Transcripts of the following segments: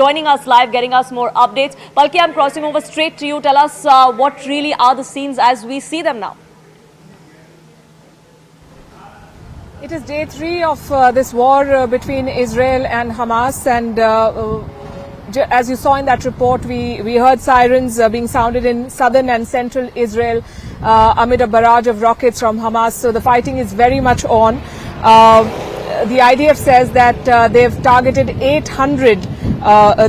joining us live, getting us more updates. Palki, I'm crossing over straight to you. Tell us what really are the scenes as we see them now. It is day 3 of this war between Israel and Hamas, and as you saw in that report, we heard sirens being sounded in southern and central Israel amid a barrage of rockets from Hamas. So the fighting is very much on. The IDF says that they've targeted 800.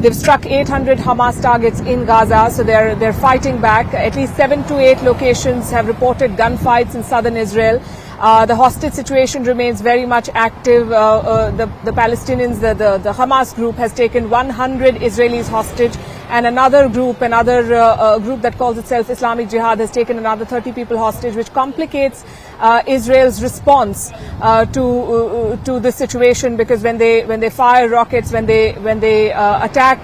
They've struck 800 Hamas targets in Gaza, so they're fighting back. At least 7 to 8 locations have reported gunfights in southern Israel. The hostage situation remains very much active. The Palestinians, the Hamas group, has taken 100 Israelis hostage, and another group that calls itself Islamic Jihad has taken another 30 people hostage, which complicates Israel's response to this situation, because when they fire rockets, when they attack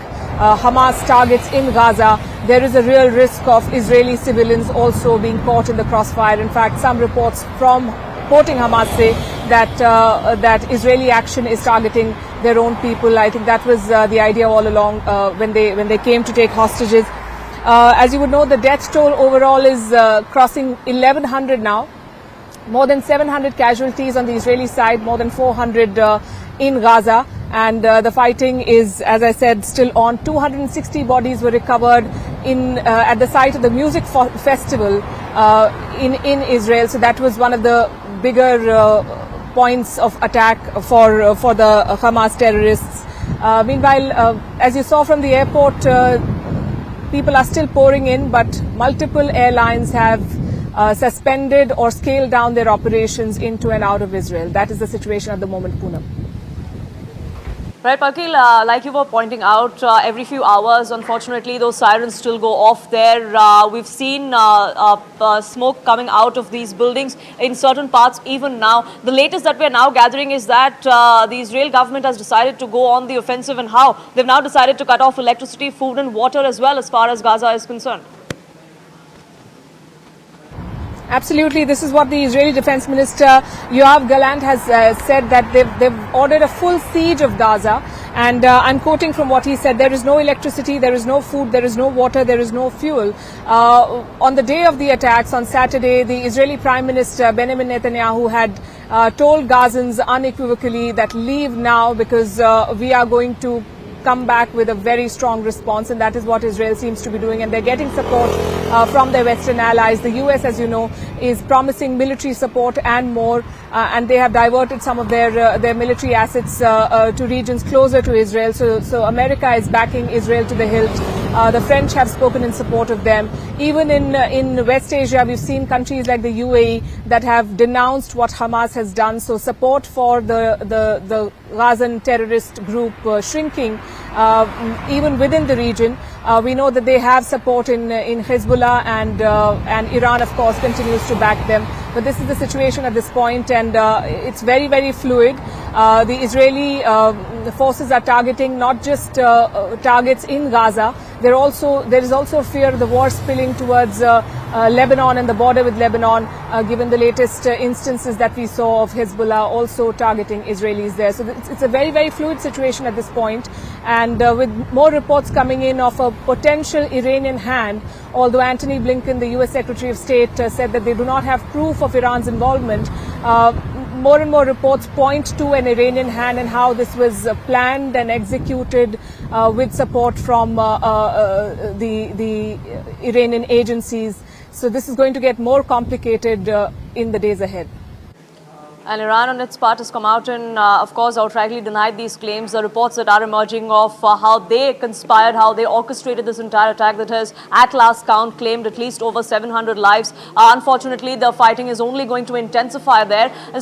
Hamas targets in Gaza, there is a real risk of Israeli civilians also being caught in the crossfire. In fact, some reports from quoting Hamas say that Israeli action is targeting their own people. I think that was the idea all along when they came to take hostages. As you would know, the death toll overall is crossing 1,100 now. More than 700 casualties on the Israeli side, more than 400 in Gaza. And the fighting is, as I said, still on. 260 bodies were recovered at the site of the music festival in Israel. So that was one of the bigger points of attack for the Hamas terrorists. Meanwhile, as you saw from the airport, people are still pouring in, but multiple airlines have suspended or scaled down their operations into and out of Israel. That is the situation at the moment, Poonam. Right, Palki, like you were pointing out, every few hours, unfortunately, those sirens still go off there. We've seen smoke coming out of these buildings in certain parts even now. The latest that we're now gathering is that the Israel government has decided to go on the offensive, and how they've now decided to cut off electricity, food and water as well, as far as Gaza is concerned. Absolutely. This is what the Israeli Defense Minister Yoav Gallant has said, that they've ordered a full siege of Gaza. And I'm quoting from what he said: there is no electricity, there is no food, there is no water, there is no fuel. On the day of the attacks on Saturday, the Israeli Prime Minister Benjamin Netanyahu had told Gazans unequivocally that leave now, because we are going to come back with a very strong response, and that is what Israel seems to be doing, and they're getting support from their Western allies. The US, as you know, is promising military support and more, and they have diverted some of their military assets to regions closer to Israel. So America is backing Israel to the hilt. The French have spoken in support of them. Even in West Asia, we've seen countries like the UAE that have denounced what Hamas has done. So support for the Gazan terrorist group shrinking even within the region. We know that they have support in Hezbollah, and Iran, of course, continues to back them. But this is the situation at this point, and it's very, very fluid. The Israeli forces are targeting not just targets in Gaza. There is also fear of the war spilling towards Lebanon and the border with Lebanon, given the latest instances that we saw of Hezbollah also targeting Israelis there. So it's a very, very fluid situation at this point, and with more reports coming in of a potential Iranian hand, although Antony Blinken, the US Secretary of State, said that they do not have proof of Iran's involvement. More and more reports point to an Iranian hand, and how this was planned and executed with support from the Iranian agencies. So this is going to get more complicated in the days ahead. And Iran, on its part, has come out and, of course, outrightly denied these claims. The reports that are emerging of how they conspired, how they orchestrated this entire attack that has, at last count, claimed at least over 700 lives. Unfortunately, the fighting is only going to intensify there.